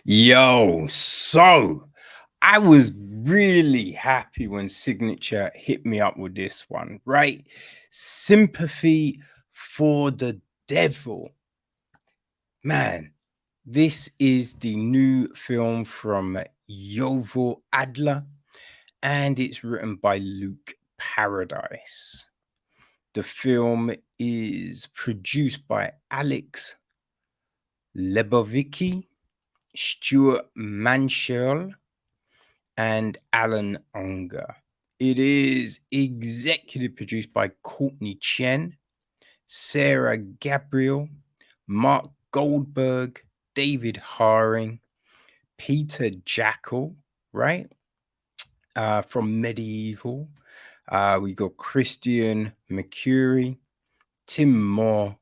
Yo, so I was really happy when Signature hit me up with this one, right? Sympathy for the Devil. Man, this is the new film from Yuval Adler and it's written by Luke Paradise. The film is produced by Alex Lebovicki, Stuart Manshell, and Alan Unger. It is executive produced by Courtney Chen, Sarah Gabriel, Mark Goldberg, David Haring, Peter Jackal, right? From Medieval. We got Christian McCurry, Tim Moore,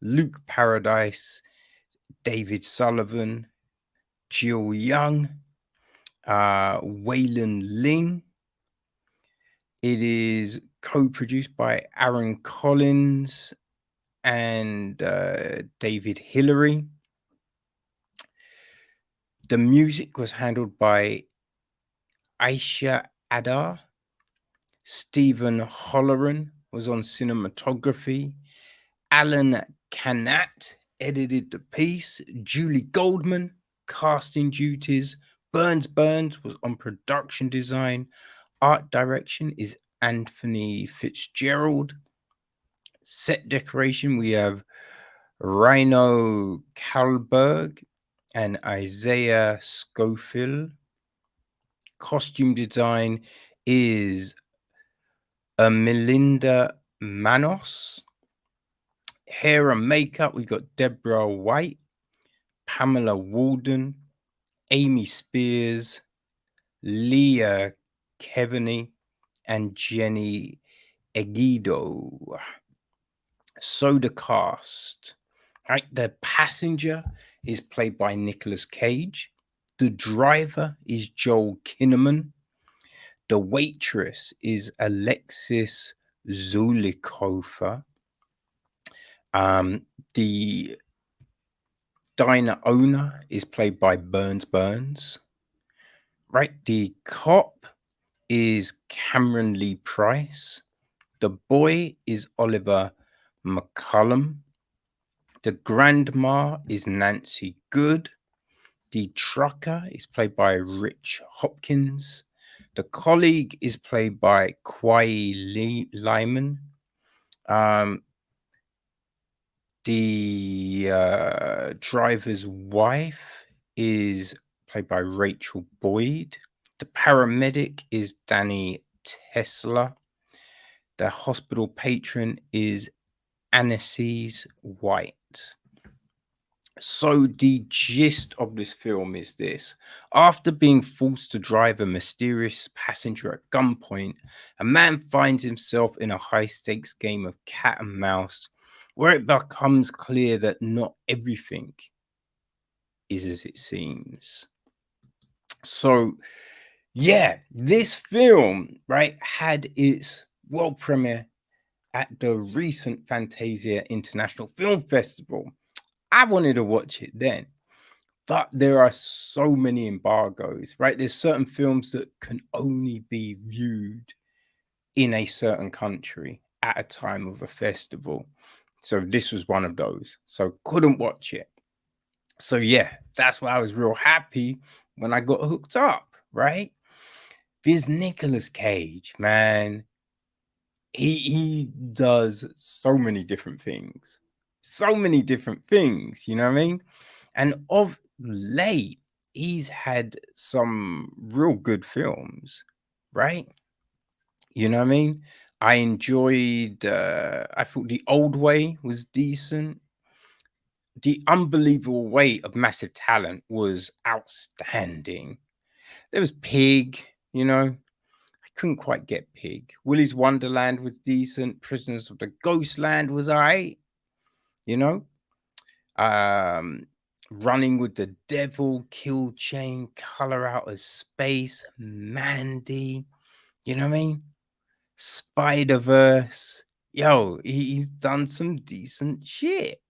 Luke Paradise, David Sullivan, Jill Young, Waylon Ling. It is co-produced by Aaron Collins and David Hillary. The music was handled by Aisha Adar. Stephen Holloran was on cinematography. Alan Kanat edited the piece. Julie Goldman, casting duties. Burns was on production design. Art direction is Anthony Fitzgerald. Set decoration, we have Rhino Kalberg and Isaiah Schofield. Costume design is Melinda Manos. Hair and makeup, we got Deborah White, Pamela Walden, Amy Spears, Leah Kevaney, and Jenny Egido. So the cast, right? The passenger is played by Nicolas Cage. The driver is Joel Kinnaman. The waitress is Alexis Zulikofer. The diner owner is played by Burns. Right? The cop is Cameron Lee Price. The boy is Oliver McCullum. The grandma is Nancy Good. The trucker is played by Rich Hopkins. The colleague is played by Kwai Lyman. The driver's wife is played by Rachel Boyd. The paramedic is Danny Tesla. The hospital patron is Anises White. So the gist of this film is this. After being forced to drive a mysterious passenger at gunpoint, a man finds himself in a high-stakes game of cat and mouse where it becomes clear that not everything is as it seems. So, yeah, this film, right, had its world premiere at the recent Fantasia International Film Festival. I wanted to watch it then, but there are so many embargoes, right? There's certain films that can only be viewed in a certain country at a time of a festival. So this was one of those. So couldn't watch it. So yeah, that's why I was real happy when I got hooked up, right? This Nicolas Cage, man, he does so many different things. So many different things, you know what I mean? And of late, he's had some real good films, right? You know what I mean? I enjoyed, I thought The Old Way was decent. The Unbelievable Weight of Massive Talent was outstanding. There was Pig, you know, I couldn't quite get Pig. Willy's Wonderland was decent. Prisoners of the Ghostland was all right, you know. Running with the Devil, Kill Chain, Color Out of Space, Mandy, you know what I mean? Spider-Verse. Yo, he's done some decent shit.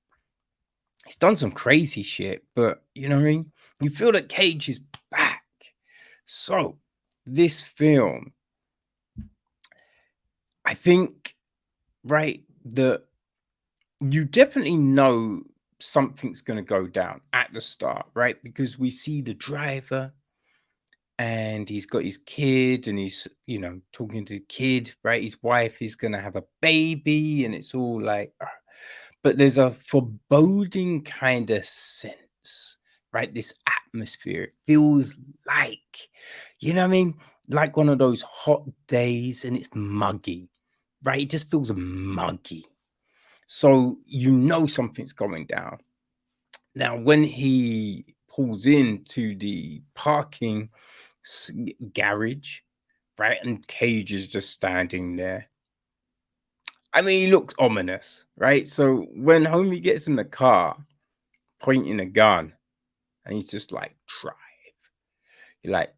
He's done some crazy shit, but you know what I mean? You feel that Cage is back. So, this film, I think, right, that you definitely know something's going to go down at the start, right? Because we see the driver and he's got his kid and he's, talking to the kid, right? His wife is going to have a baby and it's all like, but there's a foreboding kind of sense, right? This atmosphere. It feels like, you know what I mean? Like one of those hot days and it's muggy, right? It just feels muggy. So you know something's going down. Now, when he pulls into the parking garage, right, and Cage is just standing there. I mean, he looks ominous, right? So when Homie gets in the car, pointing a gun, and he's just like, drive. You're like,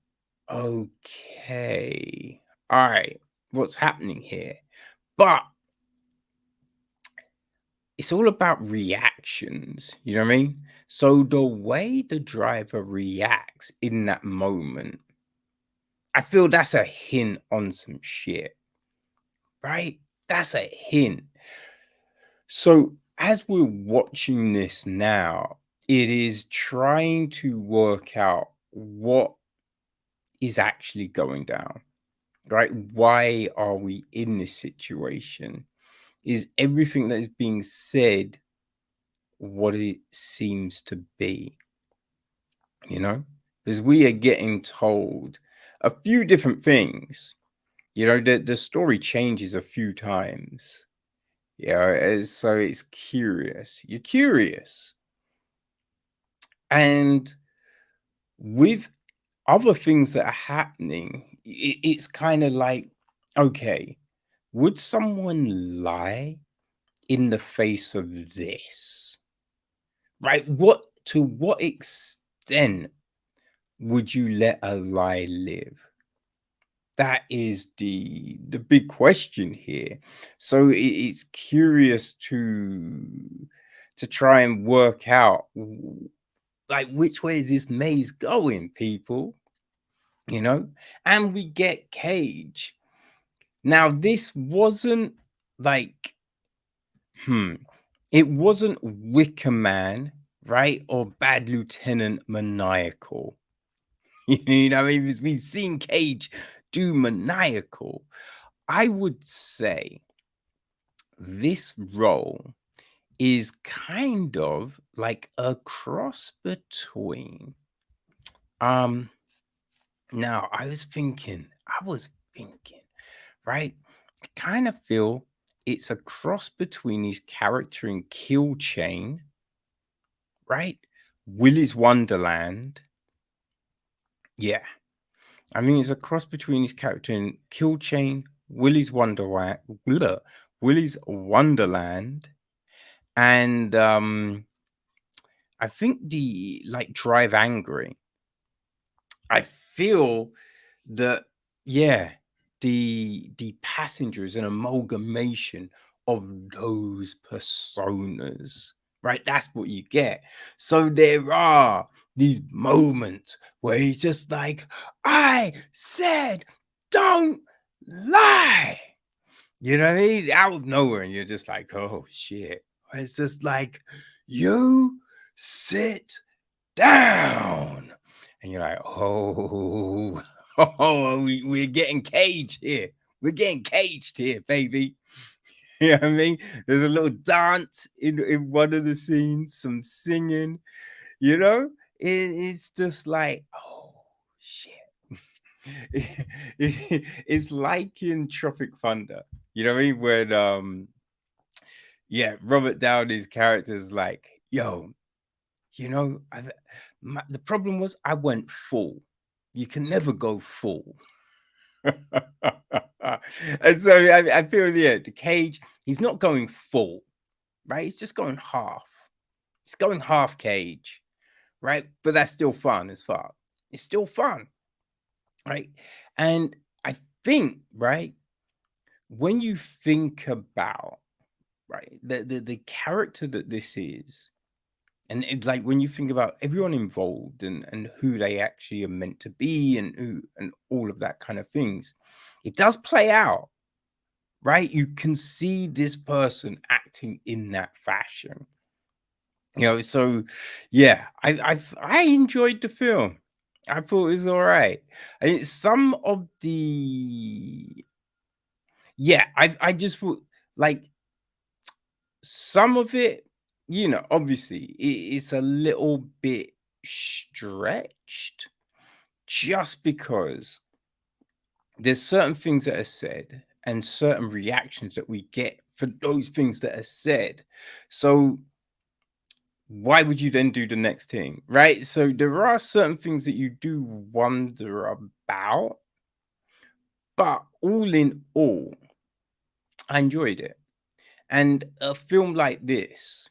okay, all right, what's happening here? But it's all about reactions, you know what I mean? So the way the driver reacts in that moment, I feel that's a hint on some shit, right? That's a hint. So as we're watching this now, it is trying to work out what is actually going down, right? Why are we in this situation? Is everything that is being said what it seems to be, you know? Because we are getting told a few different things. The story changes a few times. So it's curious. You're curious. And with other things that are happening, it's kind of like, okay, would someone lie in the face of this? Right? To what extent would you let a lie live? That is the big question here. So it's curious to try and work out like which way is this maze going, people? And we get Cage. Now, this wasn't like it wasn't Wicker Man, right? Or Bad Lieutenant Maniacal. You know what I mean? We've seen Cage do Maniacal. I would say this role is kind of like a cross between now I was thinking, right? I kind of feel it's a cross between his character in Kill Chain, right? Willy's Wonderland. Yeah. I mean, it's a cross between his character in Kill Chain, Willy's Wonderland, and I think the like Drive Angry. I feel that yeah, the passenger is an amalgamation of those personas, right? That's what you get. So there are these moments where he's just like, I said, don't lie. You know what I mean? Out of nowhere, and you're just like, oh shit. It's just like, you sit down. And you're like, oh, we're getting caged here. We're getting caged here, baby. You know what I mean? There's a little dance in one of the scenes, some singing, you know? It's just like, oh, shit. It's like in Tropic Thunder. You know what I mean? When Robert Downey's character is like, yo, the problem was I went full. You can never go full. And so I feel, the Cage, he's not going full, right? He's just going half. He's going half Cage, right? But that's still fun as fuck. It's still fun, right? And I think, right, when you think about, right, the character that this is, And like when you think about everyone involved and who they actually are meant to be and who and all of that kind of things, it does play out, right? You can see this person acting in that fashion, So yeah, I enjoyed the film. I thought it was all right. I mean, some of the yeah, I just thought like some of it, obviously it's a little bit stretched just because there's certain things that are said and certain reactions that we get for those things that are said. So why would you then do the next thing, right? So there are certain things that you do wonder about, but all in all, I enjoyed it. And a film like this,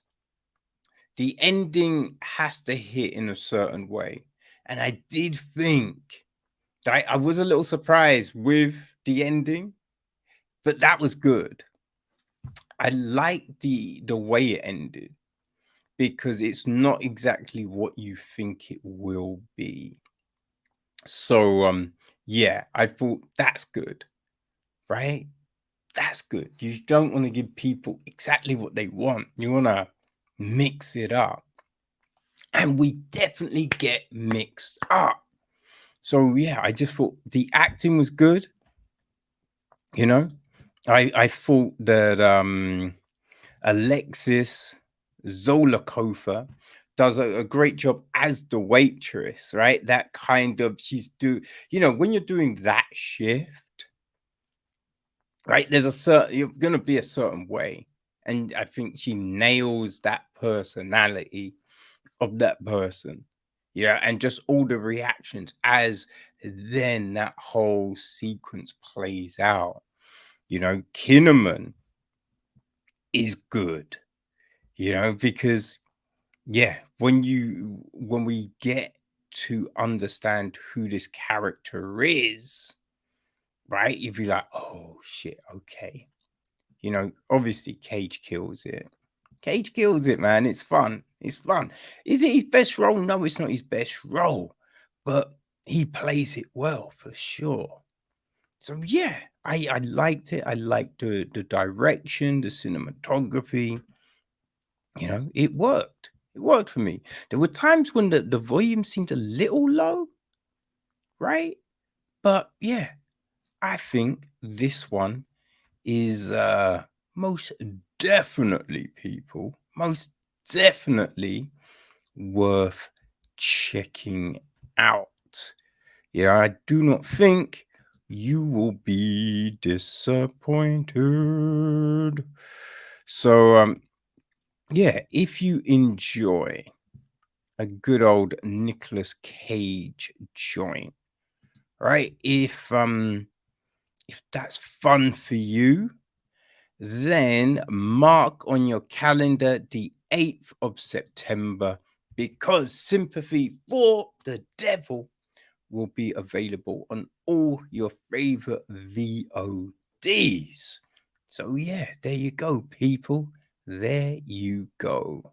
the ending has to hit in a certain way. And I did think that I was a little surprised with the ending, but that was good. I like the way it ended because it's not exactly what you think it will be. So yeah, I thought that's good, right? That's good. You don't want to give people exactly what they want. You want to mix it up. And we definitely get mixed up. So yeah, I just thought the acting was good, you know. I thought that Alexis Zolokova does a great job as the waitress, right? That kind of when you're doing that shift, right? There's a certain you're gonna be a certain way. And I think she nails that personality of that person. Yeah, and just all the reactions as then that whole sequence plays out. Kinnaman is good, because yeah, when we get to understand who this character is, right? You'd be like, oh shit, okay. Obviously Cage kills it. Cage kills it, man. It's fun. It's fun. Is it his best role? No, it's not his best role, but he plays it well for sure. So yeah, I liked it. I liked the direction, the cinematography. It worked. It worked for me. There were times when the volume seemed a little low, right? But yeah, I think this one is most definitely, people, most definitely worth checking out. Yeah, I do not think you will be disappointed. So yeah, if you enjoy a good old Nicolas Cage joint, right? If that's fun for you, then mark on your calendar the 8th of September because Sympathy for the Devil will be available on all your favorite VODs. So, yeah, there you go, people. There you go.